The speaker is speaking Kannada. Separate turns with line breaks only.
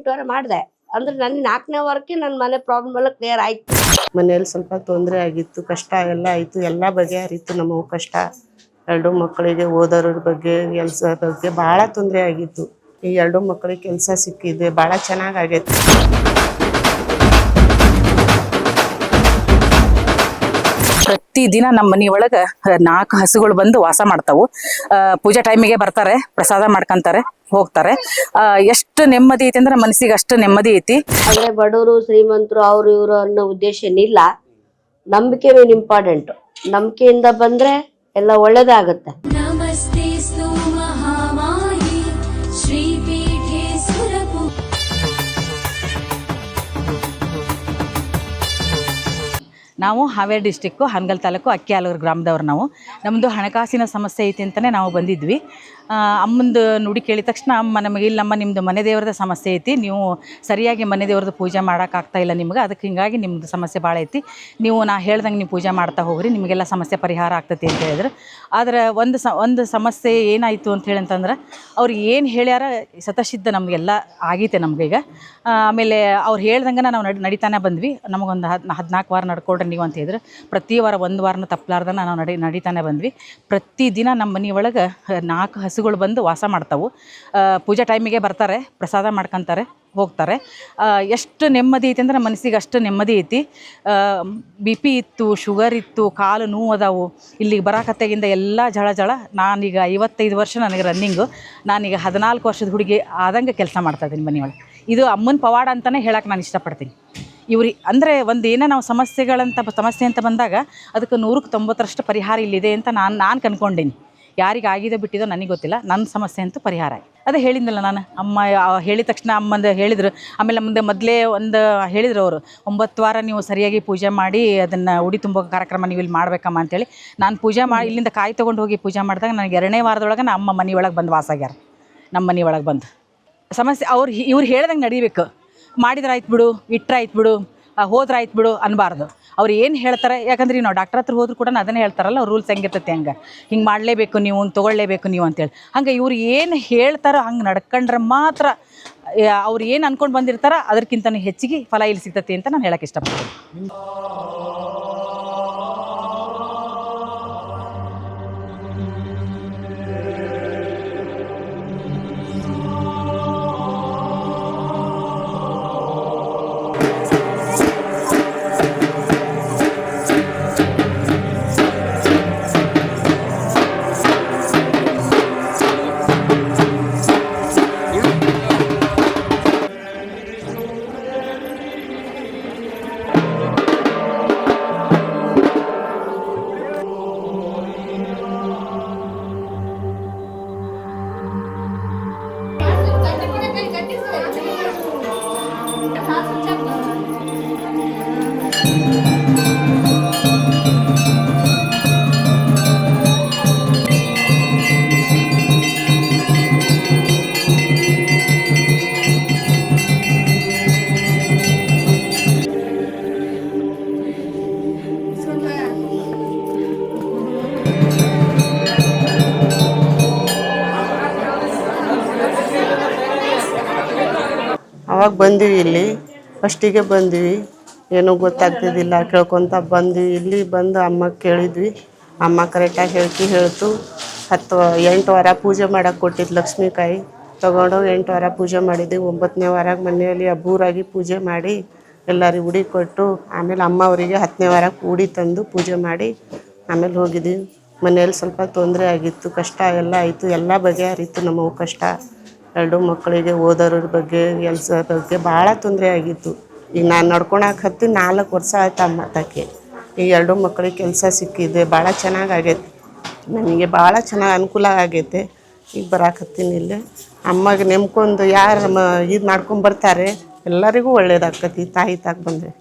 8 ವಾರ ಮಾಡಿದೆ ಅಂದ್ರೆ ನನ್ನ 4ನೇ ವಾರಕ್ಕೆ ನನ್ನ ಮನೆ ಪ್ರಾಬ್ಲಮ್ ಎಲ್ಲ ಕ್ಲಿಯರ್ ಆಯ್ತು.
ಮನೆಯಲ್ಲಿ ಸ್ವಲ್ಪ ತೊಂದರೆ ಆಗಿತ್ತು, ಕಷ್ಟ ಎಲ್ಲ ಆಯಿತು, ಎಲ್ಲ ಬಗೆಹರಿತು. ನಮಗೂ ಕಷ್ಟ 2 ಮಕ್ಕಳಿಗೆ ಓದೋರ ಬಗ್ಗೆ ಕೆಲಸ ಬಗ್ಗೆ ಭಾಳ ತೊಂದರೆ ಆಗಿತ್ತು. ಈ 2 ಮಕ್ಕಳಿಗೆ ಕೆಲಸ ಸಿಕ್ಕಿದೆ, ಭಾಳ ಚೆನ್ನಾಗಾಗೈತೆ.
ಪ್ರತಿದಿನ ನಮ್ಮ ಮನಿ ಒಳಗ 4 ಹಸುಗಳು ಬಂದು ವಾಸ ಮಾಡ್ತಾವು. ಪೂಜಾ ಟೈಮಿಗೆ ಬರ್ತಾರೆ, ಪ್ರಸಾದ ಮಾಡ್ಕೊಂತಾರೆ, ಹೋಗ್ತಾರೆ. ಎಷ್ಟು ನೆಮ್ಮದಿ ಐತಿ ಅಂದ್ರೆ ಮನಸ್ಸಿಗೆ ಅಷ್ಟು ನೆಮ್ಮದಿ ಐತಿ.
ಅಂದ್ರೆ ಬಡವರು ಶ್ರೀಮಂತರು ಅವ್ರು ಇವರು ಅನ್ನೋ ಉದ್ದೇಶ ಏನಿಲ್ಲ, ನಂಬಿಕೆ ಇಂಪಾರ್ಟೆಂಟ್. ನಂಬಿಕೆಯಿಂದ ಬಂದ್ರೆ ಎಲ್ಲ ಒಳ್ಳೇದಾಗತ್ತೆ.
ನಾವು ಹಾವೇರಿ ಡಿಸ್ಟಿಕ್ಕು ಹಾನಗಲ್ ತಾಲೂಕು ಅಕ್ಕಿಹಾಲೂರು ಗ್ರಾಮದವ್ರು. ನಮ್ಮದು ಹಣಕಾಸಿನ ಸಮಸ್ಯೆ ಐತಿ ಅಂತಲೇ ನಾವು ಬಂದಿದ್ವಿ. ಅಮ್ಮಂದು ನುಡಿ ಕೇಳಿದ ತಕ್ಷಣ ಅಮ್ಮ ನಮಗೆ ಇಲ್ಲಮ್ಮ ನಿಮ್ಮದು ಮನೆ ದೇವ್ರದ ಸಮಸ್ಯೆ ಐತಿ, ನೀವು ಸರಿಯಾಗಿ ಮನೆ ದೇವ್ರದ್ದು ಪೂಜೆ ಮಾಡೋಕ್ಕಾಗ್ತಾಯಿಲ್ಲ ನಿಮ್ಗೆ, ಅದಕ್ಕೆ ಹಿಂಗಾಗಿ ನಿಮ್ಮದು ಸಮಸ್ಯೆ ಭಾಳ ಐತಿ, ನೀವು ನಾ ಹೇಳ್ದಂಗೆ ನೀವು ಪೂಜೆ ಮಾಡ್ತಾ ಹೋಗ್ರಿ, ನಿಮಗೆಲ್ಲ ಸಮಸ್ಯೆ ಪರಿಹಾರ ಆಗ್ತೈತಿ ಅಂತ ಹೇಳಿದ್ರು. ಆದರೆ ಒಂದು ಸಮಸ್ಯೆ ಏನಾಯಿತು ಅಂತ ಅಂತಂದ್ರೆ ಅವ್ರು ಏನು ಹೇಳ್ಯಾರ ಸತಸಿದ್ಧ ನಮಗೆಲ್ಲ ಆಗೈತೆ ನಮಗೀಗ. ಆಮೇಲೆ ಅವ್ರು ಹೇಳ್ದಂಗೆ ನಾವು ನಡಿತಾನೆ ಬಂದ್ವಿ. ನಮಗೊಂದು 14 ವಾರ ನಡ್ಕೊಳ್ರಿ ನೀವು ಅಂತ ಹೇಳಿದ್ರು. ಪ್ರತಿ ವಾರ 1 ವಾರನೂ ತಪ್ಪಲಾರ್ದ ನಾವು ನಡಿತಾನೆ ಬಂದ್ವಿ. ಪ್ರತಿದಿನ ನಮ್ಮ ಮನೆ ಒಳಗೆ 4 ಹಸುಗಳು ಬಂದು ವಾಸ ಮಾಡ್ತಾವು. ಪೂಜಾ ಟೈಮಿಗೆ ಬರ್ತಾರೆ, ಪ್ರಸಾದ ಮಾಡ್ಕೊತಾರೆ, ಹೋಗ್ತಾರೆ. ಎಷ್ಟು ನೆಮ್ಮದಿ ಐತಿ ಅಂದ್ರೆ ಮನಸ್ಸಿಗೆ ಅಷ್ಟು ನೆಮ್ಮದಿ ಐತಿ. BP ಇತ್ತು, ಶುಗರ್ ಇತ್ತು, ಕಾಲು ನೋವು ಅದಾವು. ಇಲ್ಲಿಗೆ ಬರಾಕತ್ತೆಗಿಂದ ಎಲ್ಲ ಜಳ. ನಾನೀಗ 55 ವರ್ಷ ನನಗೆ ರನ್ನಿಂಗು. ನಾನೀಗ 14 ವರ್ಷದ ಹುಡುಗಿ ಆದಂಗೆ ಕೆಲಸ ಮಾಡ್ತಾಯಿದ್ದೀನಿ ಮನೆಯೊಳಗೆ. ಇದು ಅಮ್ಮನ ಪವಾಡ ಅಂತಲೇ ಹೇಳಕ್ಕೆ ನಾನು ಇಷ್ಟಪಡ್ತೀನಿ. ಅಂದರೆ ನಾವು ಸಮಸ್ಯೆ ಅಂತ ಬಂದಾಗ ಅದಕ್ಕೆ 100ಕ್ಕೆ 90ರಷ್ಟು ಪರಿಹಾರ ಇಲ್ಲಿದೆ ಅಂತ ನಾನು ಕನ್ಕೊಂಡೀನಿ. ಯಾರಿಗೆ ಆಗಿದೋ ಬಿಟ್ಟಿದೋ ನನಗೆ ಗೊತ್ತಿಲ್ಲ, ನನ್ನ ಸಮಸ್ಯೆ ಅಂತೂ ಪರಿಹಾರ ಆಗಿ. ಅದೇ ಹೇಳಿದ್ನಲ್ಲ ನಾನು, ಅಮ್ಮ ಹೇಳಿದ ತಕ್ಷಣ ಅಮ್ಮಂದು ಹೇಳಿದರು. ಆಮೇಲೆ ಮೊದಲೇ ಹೇಳಿದ್ರು ಅವರು, 9 ವಾರ ನೀವು ಸರಿಯಾಗಿ ಪೂಜೆ ಮಾಡಿ ಅದನ್ನು ಉಡಿ ತುಂಬೋ ಕಾರ್ಯಕ್ರಮ ನೀವು ಇಲ್ಲಿ ಮಾಡಬೇಕಮ್ಮ ಅಂತೇಳಿ. ನಾನು ಪೂಜೆ ಮಾಡಿ ಇಲ್ಲಿಂದ ಕಾಯಿ ತೊಗೊಂಡು ಹೋಗಿ ಪೂಜೆ ಮಾಡಿದಾಗ ನನಗೆ 2ನೇ ವಾರದೊಳಗೆ ಅಮ್ಮ ಮನೆ ಒಳಗೆ ಬಂದು ವಾಸಾಗ್ಯಾರ. ನಮ್ಮ ಮನೆ ಒಳಗೆ ಬಂದು ಸಮಸ್ಯೆ ಇವ್ರು ಹೇಳ್ದಂಗೆ ನಡಿಬೇಕು. ಮಾಡಿದ್ರಾಯ್ತು ಬಿಡು, ಇಟ್ರಾಯ್ತು ಬಿಡು, ಹೋದ್ರಾಯ್ತು ಬಿಡು ಅನ್ಬಾರ್ದು. ಅವ್ರು ಏನು ಹೇಳ್ತಾರೆ, ಯಾಕಂದ್ರೆ ನಾವು ಡಾಕ್ಟರ್ ಹತ್ರ ಹೋದ್ರು ಕೂಡ ಅದನ್ನೇ ಹೇಳ್ತಾರಲ್ಲ, ಅವ್ರು ರೂಲ್ಸ್ ಹೆಂಗಿರ್ತೈತೆ ಹಿಂಗೆ ಮಾಡಲೇಬೇಕು ನೀವು, ತೊಗೊಳ್ಳೇಬೇಕು ನೀವು ಅಂತೇಳಿ. ಹಂಗೆ ಇವ್ರು ಏನು ಹೇಳ್ತಾರೋ ಹಂಗೆ ನಡ್ಕೊಂಡ್ರೆ ಮಾತ್ರ ಅವ್ರು ಏನು ಅಂದ್ಕೊಂಡು ಬಂದಿರ್ತಾರೋ ಅದಕ್ಕಿಂತ ಹೆಚ್ಚಿಗೆ ಫಲ ಇಲ್ಲಿ ಸಿಗ್ತೈತಿ ಅಂತ ನಾನು ಹೇಳಕ್ಕೆ ಇಷ್ಟಪಡ್ತೀನಿ.
ಅವಾಗ ಬಂದ್ವಿ, ಇಲ್ಲಿ ಫಸ್ಟಿಗೆ ಬಂದ್ವಿ, ಏನೂ ಗೊತ್ತಾಗ್ತಿದ್ದಿಲ್ಲ, ಕೇಳ್ಕೊತ ಬಂದ್ವಿ. ಇಲ್ಲಿ ಬಂದು ಅಮ್ಮಗೆ ಕೇಳಿದ್ವಿ. ಅಮ್ಮ ಕರೆಕ್ಟಾಗಿ ಹೇಳ್ತು. 8 ವಾರ ಪೂಜೆ ಮಾಡೋಕ್ಕೆ ಕೊಟ್ಟಿದ್ದು ಲಕ್ಷ್ಮೀಕಾಯಿ ತೊಗೊಂಡು 8 ವಾರ ಪೂಜೆ ಮಾಡಿದ್ವಿ. 9ನೇ ವಾರಾಗ ಮನೆಯಲ್ಲಿ ಅಬ್ಬೂರಾಗಿ ಪೂಜೆ ಮಾಡಿ ಎಲ್ಲರಿಗೆ ಉಡಿ ಕೊಟ್ಟು, ಆಮೇಲೆ ಅಮ್ಮ ಅವರಿಗೆ 10ನೇ ವಾರಕ್ಕೆ ಉಡಿ ತಂದು ಪೂಜೆ ಮಾಡಿ ಆಮೇಲೆ ಹೋಗಿದ್ವಿ. ಮನೆಯಲ್ಲಿ ಸ್ವಲ್ಪ ತೊಂದರೆ ಆಗಿತ್ತು, ಕಷ್ಟ ಎಲ್ಲ ಆಯಿತು, ಎಲ್ಲ ಬಗೆಹರಿತು. ನಮಗೂ ಕಷ್ಟ 2 ಮಕ್ಕಳಿಗೆ ಓದೋರ ಬಗ್ಗೆ ಕೆಲಸ ಬಗ್ಗೆ ಭಾಳ ತೊಂದರೆ ಆಗಿತ್ತು. ಈಗ ನಾನು ನಡ್ಕೊಳಕ್ಕೆ 4 ವರ್ಷ ಆಯ್ತು ಅಮ್ಮ ತಕ್ಕೆ. ಈ 2 ಮಕ್ಕಳಿಗೆ ಕೆಲಸ ಸಿಕ್ಕಿದೆ, ಭಾಳ ಚೆನ್ನಾಗಾಗೈತೆ. ನನಗೆ ಭಾಳ ಚೆನ್ನಾಗಿ ಅನುಕೂಲ ಆಗೈತೆ. ಈಗ ಬರಾಕತ್ತೀನಿ ಇಲ್ಲಿ. ಅಮ್ಮಗೆ ನೆಮ್ಕೊಂಡು ಯಾರು ಇದು ಮಾಡ್ಕೊಂಬರ್ತಾರೆ ಎಲ್ಲರಿಗೂ ಒಳ್ಳೇದಾಗ್ತೈತಿ ತಾಯಿ ತಾಕ ಬಂದರೆ.